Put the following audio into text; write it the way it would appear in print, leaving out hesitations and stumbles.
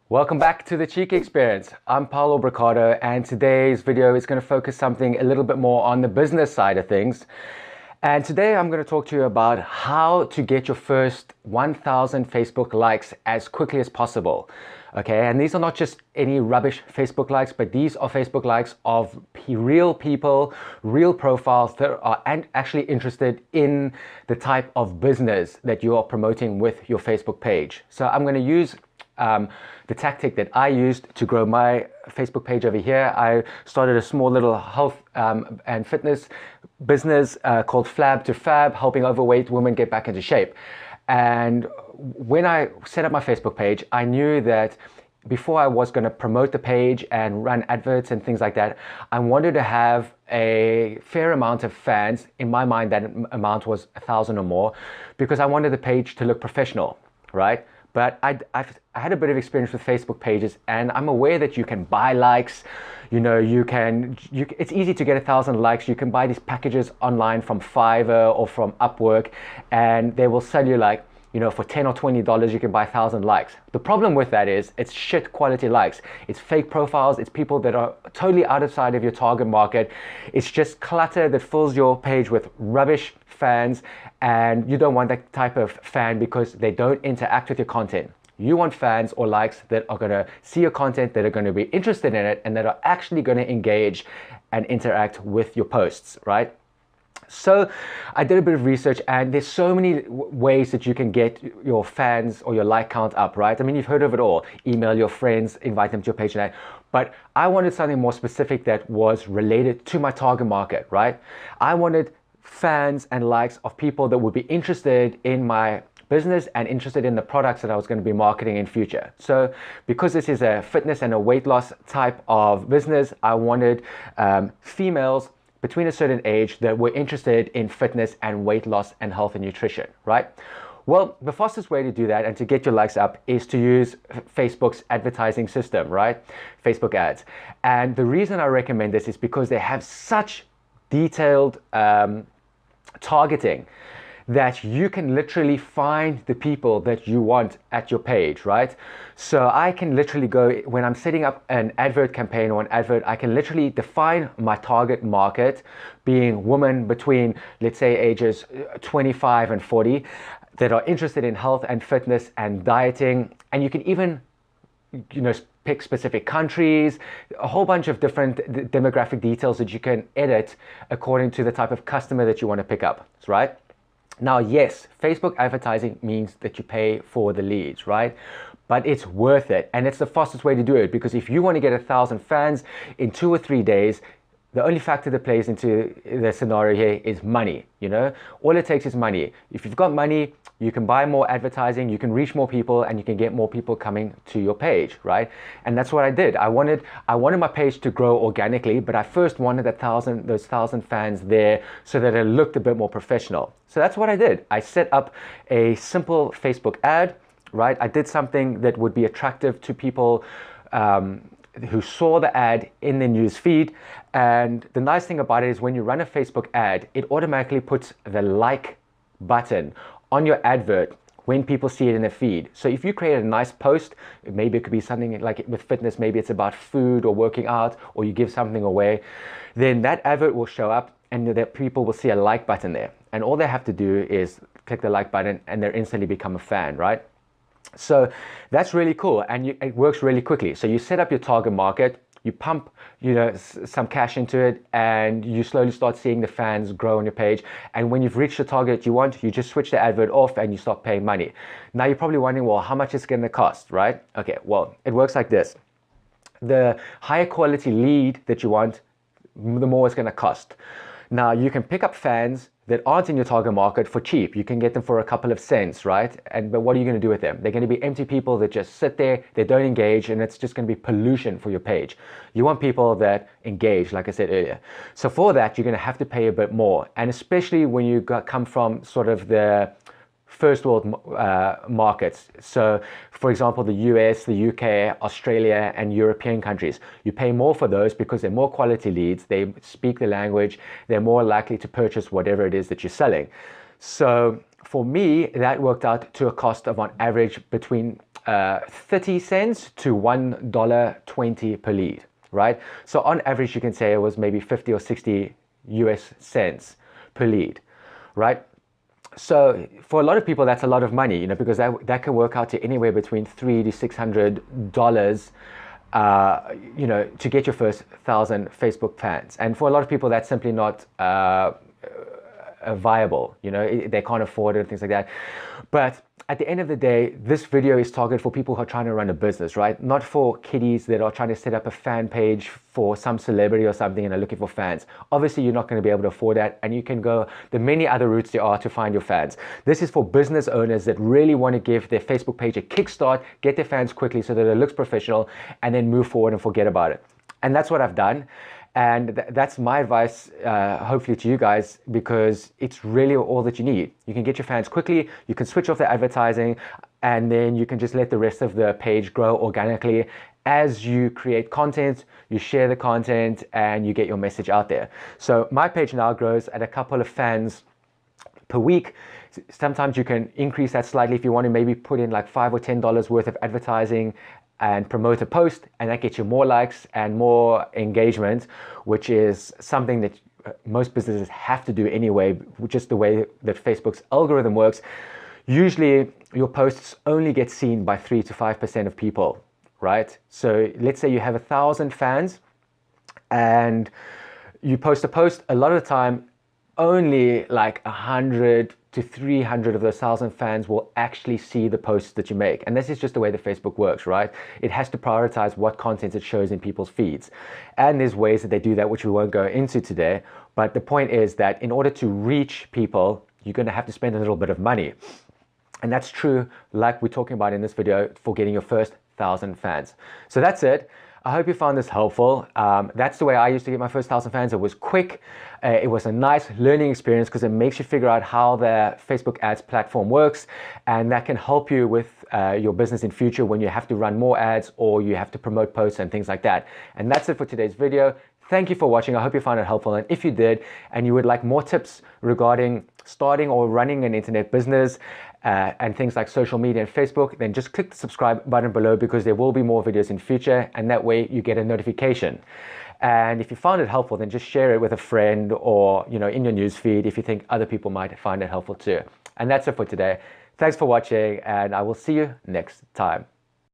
Welcome back to the Cheeky Experience. I'm Paulo Bricado, and today's video is going to focus something a little bit more on the business side of things. And today I'm going to talk to you about how to get your first 1,000 Facebook likes as quickly as possible. Okay, and these are not just any rubbish Facebook likes, but these are Facebook likes of real people, real profiles that are actually interested in the type of business that you are promoting with your Facebook page. So I'm going to use the tactic that I used to grow my Facebook page over here. I started a small little health and fitness business called Flab to Fab, helping overweight women get back into shape. And when I set up my Facebook page, I knew that before I was going to promote the page and run adverts and things like that, I wanted to have a fair amount of fans. In my mind, that amount was 1,000 or more, because I wanted the page to look professional, right? But I had a bit of experience with Facebook pages, and I'm aware that you can buy likes. You know, it's easy to get 1,000 likes. You can buy these packages online from Fiverr or from Upwork, and they will sell you like, you know, for $10 or $20, you can buy 1,000 likes. The problem with that is it's shit quality likes. It's fake profiles. It's people that are totally outside of your target market. It's just clutter that fills your page with rubbish fans, and you don't want that type of fan because they don't interact with your content. You want fans or likes that are going to see your content, that are going to be interested in it, and that are actually going to engage and interact with your posts, right? So I did a bit of research, and there's so many ways that you can get your fans or your like count up, right? I mean, you've heard of it all. Email your friends, invite them to your page, and that. But I wanted something more specific that was related to my target market, right? I wanted fans and likes of people that would be interested in my business and interested in the products that I was going to be marketing in future. So because this is a fitness and a weight loss type of business, I wanted females between a certain age that were interested in fitness and weight loss and health and nutrition, right? Well, the fastest way to do that and to get your likes up is to use Facebook's advertising system, right? Facebook ads. And the reason I recommend this is because they have such detailed targeting that you can literally find the people that you want at your page, right? So I can literally go, when I'm setting up an advert campaign or an advert, I can literally define my target market being women between, let's say, ages 25 and 40 that are interested in health and fitness and dieting. And you can even, you know, pick specific countries, a whole bunch of different demographic details that you can edit according to the type of customer that you want to pick up, right? Now, yes, Facebook advertising means that you pay for the leads, right? But it's worth it, and it's the fastest way to do it, because if you want to get 1,000 fans in 2 or 3 days, the only factor that plays into the scenario here is money, you know? All it takes is money. If you've got money, you can buy more advertising, you can reach more people, and you can get more people coming to your page, right? And that's what I did. I wanted my page to grow organically, but I first wanted those 1,000 fans there so that it looked a bit more professional. So that's what I did. I set up a simple Facebook ad, right? I did something that would be attractive to people who saw the ad in the news feed. And the nice thing about it is when you run a Facebook ad, it automatically puts the like button on your advert when people see it in the feed. So if you create a nice post, maybe it could be something like with fitness, maybe it's about food or working out, or you give something away, then that advert will show up and the people will see a like button there. And all they have to do is click the like button and they instantly become a fan, right? So that's really cool, and it works really quickly. So you set up your target market, you pump, you know, some cash into it, and you slowly start seeing the fans grow on your page. And when you've reached the target you want, you just switch the advert off and you start paying money. Now you're probably wondering, well, how much is it going to cost, right? Okay, well, it works like this. The higher quality lead that you want, the more it's going to cost. Now you can pick up fans that aren't in your target market for cheap. You can get them for a couple of cents, right? But what are you going to do with them? They're going to be empty people that just sit there, they don't engage, and it's just going to be pollution for your page. You want people that engage, like I said earlier. So for that, you're going to have to pay a bit more. And especially when you come from sort of the first world markets. So for example, the US, the UK, Australia, and European countries, you pay more for those because they're more quality leads, they speak the language, they're more likely to purchase whatever it is that you're selling. So for me, that worked out to a cost of on average between 30 cents to $1.20 per lead, right? So on average, you can say it was maybe 50 or 60 US cents per lead, right? So for a lot of people, that's a lot of money, because that can work out to anywhere between $300 to $600, to get your first 1,000 Facebook fans. And for a lot of people, that's simply not viable. They can't afford it and things like that. But at the end of the day, this video is targeted for people who are trying to run a business, right? Not for kiddies that are trying to set up a fan page for some celebrity or something and are looking for fans. Obviously, you're not going to be able to afford that, and you can go the many other routes there are to find your fans. This is for business owners that really want to give their Facebook page a kickstart, get their fans quickly so that it looks professional, and then move forward and forget about it. And that's what I've done. And that's my advice, hopefully, to you guys, because it's really all that you need. You can get your fans quickly, you can switch off the advertising, and then you can just let the rest of the page grow organically as you create content, you share the content, and you get your message out there. So my page now grows at a couple of fans per week. Sometimes you can increase that slightly if you want to maybe put in like $5 or $10 worth of advertising and promote a post, and that gets you more likes and more engagement, which is something that most businesses have to do anyway, just the way that Facebook's algorithm works. Usually your posts only get seen by 3 to 5% of people, right? So let's say you have 1,000 fans and you post a post, a lot of the time only like 100 to 300 of those 1,000 fans will actually see the posts that you make. And this is just the way that Facebook works, right? It has to prioritize what content it shows in people's feeds. And there's ways that they do that, which we won't go into today. But the point is that in order to reach people, you're going to have to spend a little bit of money. And that's true, like we're talking about in this video, for getting your first 1,000 fans. So that's it. I hope you found this helpful. That's the way I used to get my first 1,000 fans. It was quick. It was a nice learning experience because it makes you figure out how the Facebook ads platform works, and that can help you with your business in future when you have to run more ads or you have to promote posts and things like that. And that's it for today's video. Thank you for watching. I hope you found it helpful. And if you did, and you would like more tips regarding starting or running an internet business and things like social media and Facebook, then just click the subscribe button below, because there will be more videos in future, and that way you get a notification. And if you found it helpful, then just share it with a friend or in your newsfeed if you think other people might find it helpful too. And that's it for today. Thanks for watching, and I will see you next time.